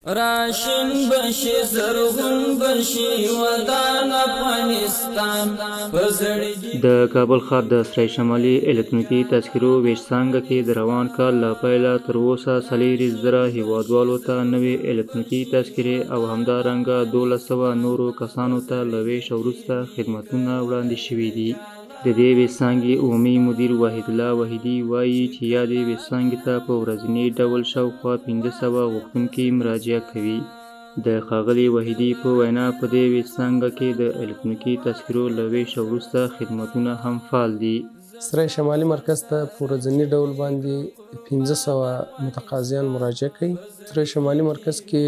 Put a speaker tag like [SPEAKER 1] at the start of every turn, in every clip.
[SPEAKER 1] راشن بشي زرغون بشي ودان افغانستان
[SPEAKER 2] د کابل ښار د سرای شمالي الکترونیکي تذکرو ویش څانګه کې د روان کال له پیله تر اوسه 4,000 هیوادوالو ته نوې الکترونیکي تذکرې او همدارنګه 1,200 نورو کسانو ته له ویش وروسته خدمتونه وړاندې شوي دي. د دې ویش څانګې عمومي مدیر وحید الله وحیدي وایي چې یادې ویش څانګې ته په ورځني ډول شاوخوا 500 غوښتونکي مراجعه کوي. د ښاغلي وحیدي په وینا په دې ویش څانګه کې د الکترونیکي تذکرو له ویش وروسته خدمتونه هم فعال دي.
[SPEAKER 3] سرای شمالي مرکز ته په ورځني ډول باندې 500 متقاضیان مراجعه کوي. سرای شمالي مرکز کې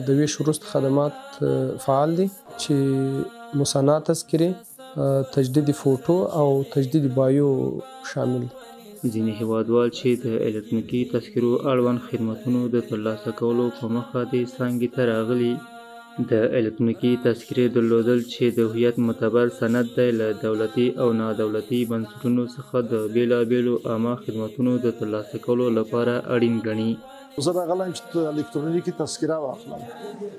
[SPEAKER 3] د ویش وروسته خدمات فعال دي چې مصنع تذکرې، تجدید فوټو او تجدید بایو شامل دي.
[SPEAKER 2] ځینې هیوادوال چې د الکترونیکي تذکرو اړوند خدمتونو د ترلاسه کولو په موخه دې څانګې ته راغلي. د الکترونیکي تذکرې درلودل چې د هویت معتبر سند دی له دولتي او نادولتي بنسټونو څخه د بېلابېلو عامه خدمتونو د ترلاسه کولو لپاره اړین ګڼي.
[SPEAKER 4] زه راغلی چې الکترونیکي تذکره واخلم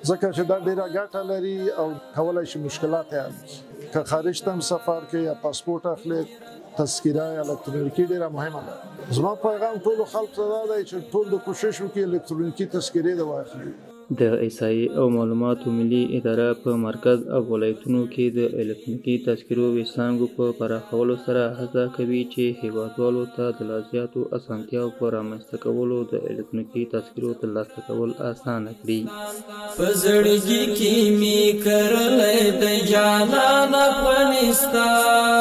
[SPEAKER 4] ځکه چې دا ډېره ګټه لري او کولی شي مشکلات یې حل کړي. که خارج ته هم سفر کوي یا پاسپورټ اخلي، تذکره الکترونیکي ډېره مهمه ده. زما پیغام ټولو خلکو ته دا دی چې ټول د کوشش وکړي الکترونیکي تذکرې د واخلي.
[SPEAKER 2] د احصایې او معلوماتو ملي اداره په مرکز او ولایتونو کې د الکترونیکي تذکرو ویش څانګو په پراخولو سره هڅه کوي چې هیوادوالو ته د لا زیاتو اسانتیاو په رامنځته کولو د الکترونیکي تذکرو ترلاسه کول اسانه کړي.
[SPEAKER 1] په زړګي کې مې کرلی د جانان افغانستان